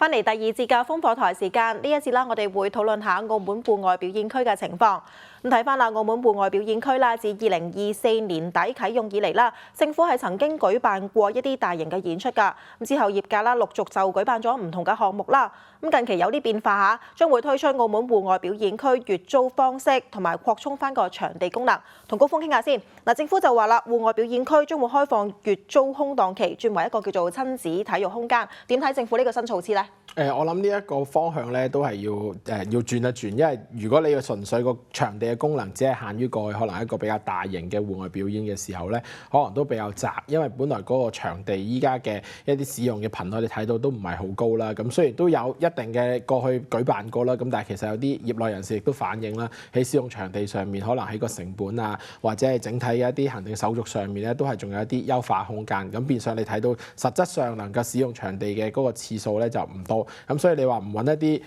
翻嚟第二節嘅風火台時間，呢一節啦，我哋會討論下澳門戶外表演區嘅情況。咁睇翻啦，澳門戶外表演區啦，自2024年底啟用以嚟啦，政府係曾經舉辦過一啲大型嘅演出㗎。咁之後業界啦陸續就舉辦咗唔同嘅項目啦。咁近期有啲變化嚇，將會推出澳門戶外表演區月租方式，同埋擴充翻個場地功能。同高峰傾下先。嗱，政府就話啦，戶外表演區將會開放月租空檔期，轉為一個叫做親子體育空間。點睇政府呢個新措施呢？我諗呢一個方向咧都係要轉一轉，因為如果你嘅純粹個場地嘅功能只係限於過去可能一個比較大型嘅戶外表演嘅時候咧，可能都比較窄，因為本來嗰個場地依家嘅一啲使用嘅頻率你睇到都唔係好高啦。咁雖然都有一定嘅過去舉辦過啦，咁但係其實有啲業內人士亦都反映啦，喺使用場地上面可能喺個成本啊，或者係整體嘅一啲行政手續上面咧，都係仲有一啲優化空間。咁變相你睇到實質上能夠使用場地嘅嗰個次數咧就唔多。咁所以你話唔揾一啲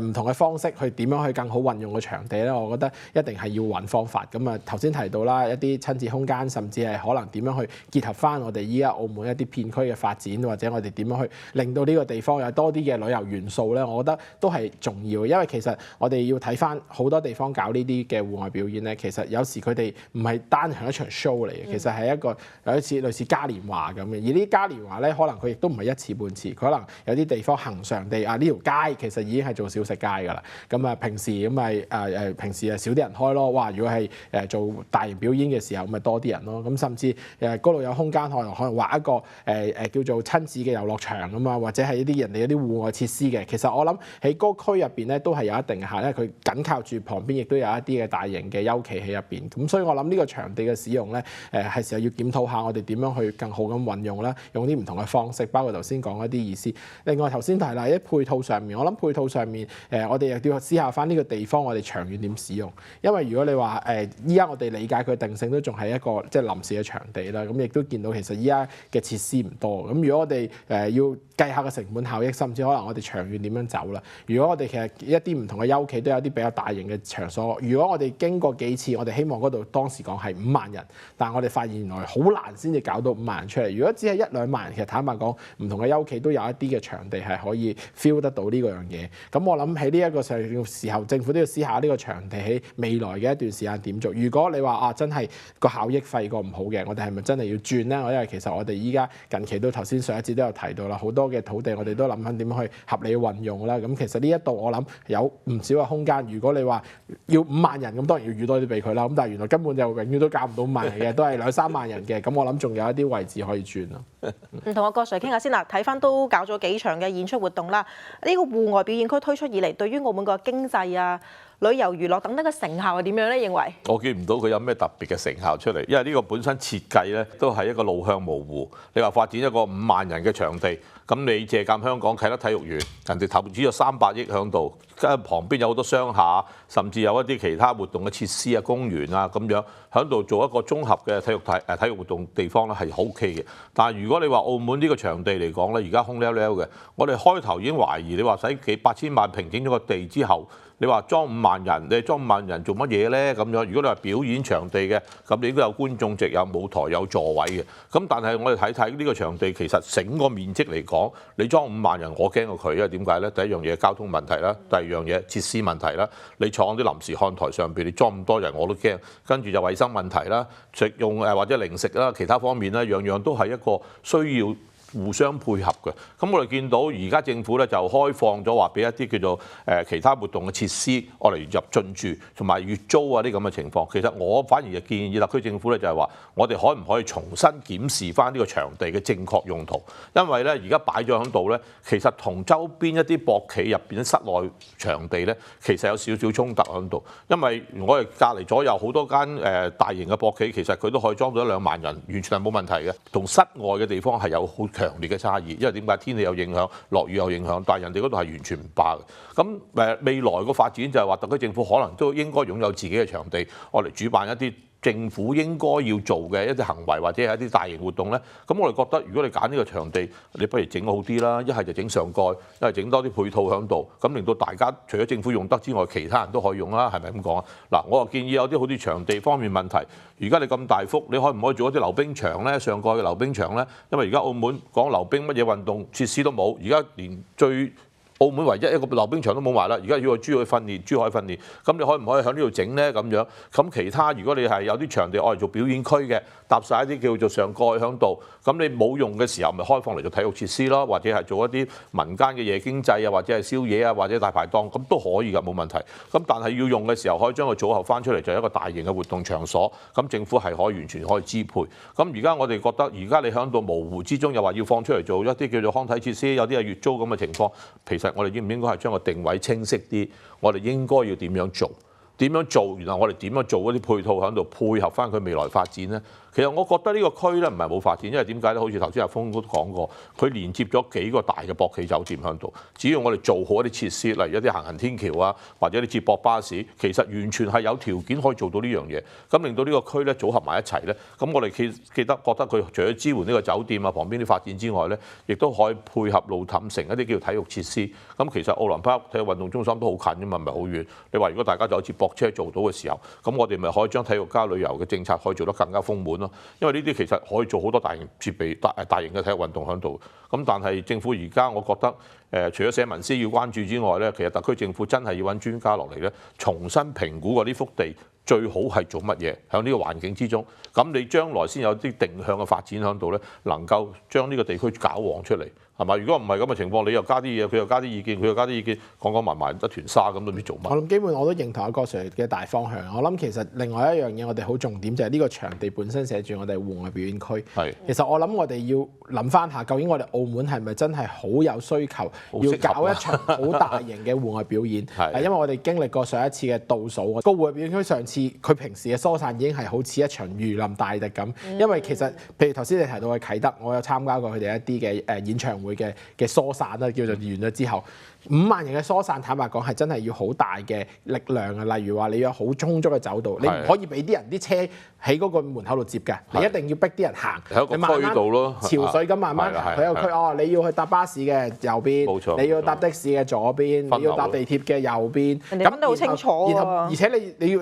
唔同嘅方式去點樣去更好運用個場地咧，我覺得一定係要揾方法。咁啊頭先提到啦，一啲親子空間，甚至係可能點樣去結合翻我哋依家澳門一啲片區嘅發展，或者我哋點樣去令到呢個地方有多啲嘅旅遊元素咧，我覺得都係重要嘅。因為其實我哋要睇翻好多地方搞呢啲嘅戶外表演咧，其實有時佢哋唔係單係一場 show 嚟嘅，其實係一個有一次類似嘉年華咁嘅。而呢啲嘉年華咧，可能佢亦都唔係一次半次，佢可能有啲地方恆常地呢條街其實已經係做小食街㗎啦。咁啊平時咁咪平時少啲人開咯。哇！如果係做大型表演嘅時候，咪多啲人咯。咁甚至嗰度有空間可能畫一個叫做親子嘅遊樂場啊嘛，或者係一啲人哋一啲戶外設施嘅。其實我諗喺嗰個區入邊咧都係有一定嘅限，因為佢緊靠住旁邊亦都有一啲嘅大型嘅休憩喺入邊。咁所以我諗呢個場地嘅使用咧係時候要檢討下我哋點樣去更好咁運用啦，用啲唔同嘅方式，包括頭先講一啲意思。另外頭先提啦，喺配套上面，我諗配套上面我哋又要思考翻呢個地方我哋長遠點使用。因為如果你話依家我哋理解佢定性都仲係一個即係臨時嘅場地啦，咁亦都見到其實依家嘅設施唔多。咁如果我哋要計下個成本效益，甚至可能我哋長遠點樣走啦。如果我哋其實一啲唔同嘅休憩都有啲比較大型嘅場所，如果我哋經過幾次，我哋希望嗰度當時講係5萬人，但係我哋發現原來好難先至搞到5萬人出嚟。如果只係1、2萬人，其實坦白講，唔同嘅休憩都有一啲嘅場地係可以 feel 得到呢個樣嘢。咁我諗喺呢一個時候，政府都要思考呢個場地喺未來嘅一段時間點做。如果你話真係個效益費個唔好嘅，我哋係咪真係要轉呢？因為其實我哋依家近期都頭先上一節都有提到啦，好多嘅土地我哋都諗緊點樣去合理運用啦。咁其實呢一度我諗有唔少嘅空間。如果你話要5萬人，咁當然要預多啲俾佢啦。咁但係原來根本就永遠都搞唔到5萬人嘅，都係2、3萬人嘅。咁我諗仲有一啲位置可以轉咯。同阿郭 Sir 傾下先啦。睇翻都搞咗幾場嘅演出活動啦。呢個戶外表演區推出以嚟，對於澳門個經濟啊、旅遊娛樂等等嘅成效係點樣咧？認為我見唔到佢有咩特別嘅成效出嚟，因為呢個本身設計咧都係一個路向模糊。你話發展一個5萬人嘅場地，咁你借鑑香港啟德體育園，人哋投資咗300億喺度，跟住旁邊有好多商廈，甚至有一啲其他活動嘅設施啊、公園啊咁樣，喺度做一個綜合嘅體育活動地方咧係 OK 嘅。但係如果你話澳門呢個場地嚟講咧，而家空溜溜嘅，我哋開頭已經懷疑你話使幾8千萬平整咗個地之後，你話裝5萬人，你裝5萬人做乜嘢咧？咁樣，如果你話表演場地嘅，咁你應該有觀眾席、有舞台、有座位嘅。咁但係我哋睇睇呢個場地，其實整個面積嚟講，你裝5萬人，我驚過佢，因為點解咧？第一樣嘢交通問題啦，第二樣嘢設施問題啦。你坐喺啲臨時看台上邊，你裝咁多人我都驚。跟住就衞生問題啦，食用或者零食啦，其他方面咧，樣樣都係一個需要互相配合嘅。咁我哋見到而家政府咧就開放咗話俾一啲叫做其他活動嘅設施，我嚟入進駐同埋月租啊啲咁嘅情況。其實我反而就建議特區政府咧就係話，我哋可唔可以重新檢視翻呢個場地嘅正確用途？因為咧而家擺咗喺度咧，其實同周邊一啲博企入邊嘅室內場地咧，其實有少少衝突喺度。因為我哋隔離左右好多間大型嘅博企，其實佢都可以裝到1、2萬人，完全係冇問題嘅。同室外嘅地方係有好強烈嘅差異，因為點解天氣有影響，落雨有影響，但係人哋嗰度係完全唔怕嘅。咁未來個發展就係話，特區政府可能都應該擁有自己嘅場地，我嚟主辦一啲政府應該要做嘅一啲行為或者係一啲大型活動咧，咁我哋覺得如果你揀呢個場地，你不如整好啲啦，一係就整上蓋，一係整多啲配套喺度，咁令到大家除咗政府用得之外，其他人都可以用啦，係咪咁講啊？嗱，我又建議有啲好似場地方面問題，而家你咁大幅，你可唔可以做一啲溜冰場咧？上蓋嘅溜冰場咧，因為而家澳門講溜冰乜嘢運動設施都冇，而家連澳門唯一一個溜冰場都冇埋啦，而家要去珠海訓練，咁你可唔可以喺呢度整呢？咁樣，咁其他如果你係有啲場地愛嚟做表演區嘅，搭晒一啲叫做上蓋喺度，咁你冇用嘅時候，咪開放嚟做體育設施咯，或者係做一啲民間嘅夜經濟啊，或者係宵夜啊，或者大排檔，咁都可以㗎，冇問題。咁但係要用嘅時候，可以將佢組合翻出嚟，就係一個大型嘅活動場所，咁政府係可以完全可以支配。咁而家我哋覺得，而家你喺度模糊之中，又話要放出嚟做一啲叫做康體設施，有啲係月租咁嘅情況，其實我哋應唔應該係將個定位清晰啲？我哋應該要點樣做？點樣做？然後我哋點樣做嗰啲配套喺度配合翻佢未來發展呢？其實我覺得呢個區咧唔係冇發展，因為點解咧？好似頭先阿峰都講過，佢連接咗幾個大嘅博企酒店喺度。只要我哋做好一啲設施，例如一啲行人天橋啊，或者啲接駁巴士，其實完全係有條件可以做到呢樣嘢。咁令到呢個區咧組合埋一齊咧，咁我哋覺得佢除咗支援呢個酒店啊旁邊啲發展之外咧，亦都可以配合路氹城一啲叫體育設施。咁其實奧林匹克體育運動中心都好近啫嘛，唔係好遠。你話如果大家就有接駁車做到嘅時候，咁我哋咪可以將體育加旅遊嘅政策可以做得更加豐滿咯。因為呢啲其實可以做好多大型設備、大型嘅體育運動喺度。咁但係政府而家我覺得除咗社民司要關注之外咧，其實特區政府真係要揾專家落嚟咧，重新評估過呢幅地最好係做乜嘢，喺呢個環境之中，咁你將來先有啲定向嘅發展喺度咧，能夠將呢個地區搞旺出嚟。係嘛？如果唔係咁嘅情況，你又加啲嘢，佢又加啲意見，佢又加啲意見，講埋埋一團沙咁，都唔知做乜。我諗基本我都認同阿郭 Sir 嘅大方向。我諗其實另外一樣嘢，我哋好重點就係呢個場地本身寫住我哋戶外表演區。係。其實我諗我哋要諗翻下，究竟我哋澳門係咪真係好有需求，要搞一場好大型嘅戶外表演？係。因為我哋經歷過上一次嘅倒數，個戶外表演區上次佢平時嘅疏散已經係好似一場如臨大敵咁。因為其實譬如頭先你提到嘅啟德，我有參加過佢哋一啲嘅演唱會嘅疏散啦，叫做完咗之後，5萬人嘅疏散，坦白講係真係要好大嘅力量啊！例如話你有好充足嘅走道，你唔可以俾啲人啲車喺嗰個門口度接嘅，你一定要逼啲人行。喺個區度咯，潮水咁慢慢行。佢有區哦，你要去搭巴士嘅右邊，冇錯，你要搭的士嘅左邊，你要搭地鐵嘅右邊。人哋分得好清楚喎。而且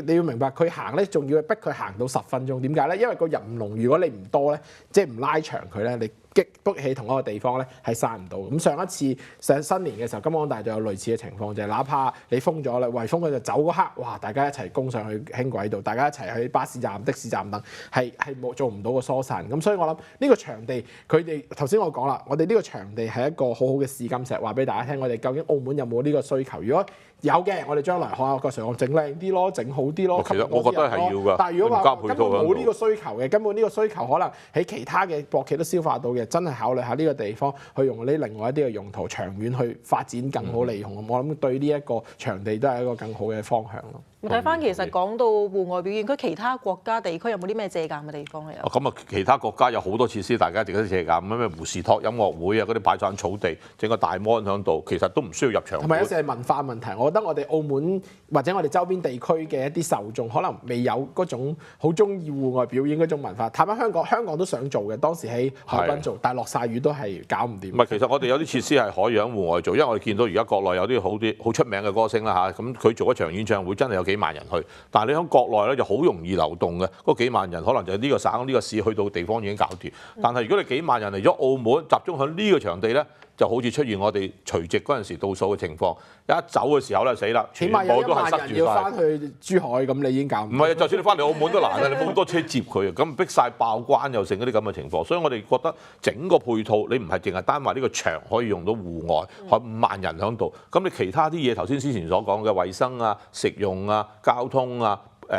你要明白，佢行咧仲要逼佢行到10分鐘。點解咧？因為個人龍如果你唔多咧，即係唔拉長佢咧，你激起同一個地方咧係散唔到。咁上一次上新年嘅時候，金光大道有類似嘅情況，就係哪怕你封咗啦，圍封佢就走嗰刻，哇！大家一齊攻上去輕軌度，大家一齊去巴士站、的士站等，係冇做唔到個疏散。咁所以我諗呢個場地，佢哋頭先我講啦，我哋呢個場地係一個好好嘅試金石，話俾大家聽，我哋究竟澳門有冇呢個需求？如果有嘅，我哋將來可個上岸整靚啲咯，整好啲咯。其實我覺得係要㗎。但係如果話根本冇呢個需求嘅，根本呢個需求可能喺其他嘅博企都消化到嘅，真係考慮下呢個地方去用呢另外一啲嘅用途，長遠去發展更好利用。我諗對呢一個場地都係一個更好嘅方向咯。睇翻其實講到戶外表演區，其他國家地區有冇啲咩借鑑嘅地方咧？咁啊，其他國家有好多設施，大家值得借鑑。咩胡士托音樂會啊，嗰啲擺曬草地，整個大 mon 喺度，其實都唔需要入場。同埋有時係文化問題，我覺得我哋澳門或者我哋周邊地區嘅一啲受眾，可能未有嗰種好中意戶外表演嗰種文化。睇翻香港都想做嘅，當時喺海濱做，但係落晒雨都係搞唔掂。唔係，其實我哋有啲設施係可以喺戶外做，因為我哋見到而家國內有啲好出名嘅歌星啦嚇，咁佢做一場演唱會真係有幾萬人去。但係你喺國內咧就好容易流動嘅，嗰幾萬人可能就係呢個省呢個市去到地方已經搞掂。但係如果你幾萬人嚟咗澳門，集中喺呢個場地咧，就好似出現我哋除夕嗰陣時倒數嘅情況。一走嘅時候咧死啦，全部都係塞住晒。起碼有1萬人要翻去珠海，咁你已經搞唔掂。唔係，就算你翻嚟澳門都難啊！你冇咁多車接佢啊，咁逼晒爆關又成嗰啲咁嘅情況。所以我哋覺得整個配套你唔係淨係單話呢個場可以用到戶外，可5萬人喺度。咁你其他啲嘢頭先之前所講嘅衞生啊、食用啊、交通啊。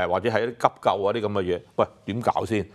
或者係一啲急救啊啲咁嘅嘢，喂點搞先？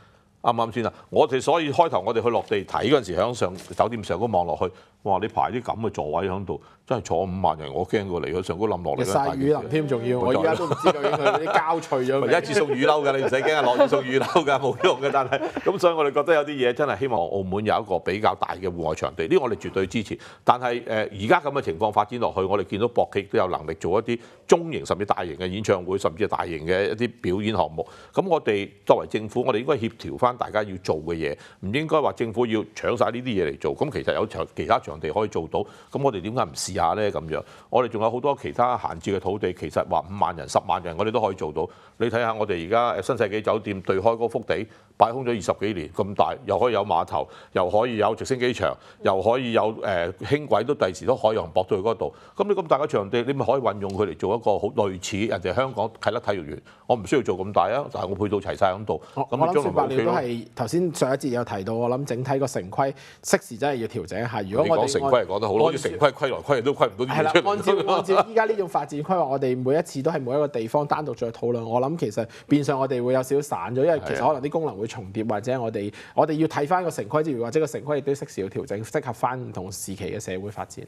啱唔啱先啊？我哋所以開頭我哋去落地睇嗰陣時，喺上酒店上高望落去，哇！你排啲咁嘅座位喺度，真係坐5萬人，我驚過嚟咗上高冧落嚟。曬雨淋添，仲要我而家都唔知究竟佢啲膠脆咗未。一次送雨褸㗎，你唔使驚啊！落雨送雨褸㗎，冇用嘅。但係咁，所以我哋覺得有啲嘢真係希望澳門有一個比較大嘅戶外場地，呢個我哋絕對支持。但係而家咁嘅情況發展落去，我哋見到博企都有能力做一啲中型甚至大型嘅演唱會，甚至係大型嘅一啲表演項目。咁我哋作為政府，我哋應該協調翻大家要做嘅嘢，唔應該話政府要搶晒呢啲嘢嚟做。咁其實有其他場地可以做到，咁我哋點解唔試下呢？咁樣我哋仲有好多其他閒置嘅土地，其實話5萬人、10萬人，我哋都可以做到。你睇下我哋而家新世紀酒店對開嗰幅地擺空咗20幾年咁大，又可以有碼頭，又可以有直升機場，又可以有輕軌，都第時都海洋駁到去嗰度。咁你咁大嘅場地，你咪可以運用佢嚟做一個好類似人哋香港啟德體育園。我唔需要做咁大啊，但係我配套齊晒喺度。咁我諗說白了都係係頭先上一節有提到，我諗整體個城規適時真係要調整一下。如果我哋講城規係講得好，好似城規規來規去都規唔到啲嘢出嚟。按照依家呢種發展規劃，我哋每一次都係每一個地方單獨再討論。我諗其實變相我哋會有少少散咗，因為其實可能啲功能會重疊，或者我哋要睇翻個城規之餘，或者個城規亦都適時要調整，適合翻唔同時期嘅社會發展。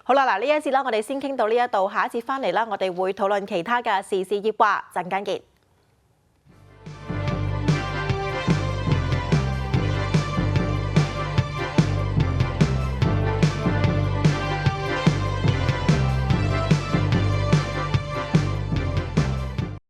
好啦，嗱呢一節啦，我哋先傾到呢一度，下一節翻嚟啦，我哋會討論其他嘅時事熱話，陣間見。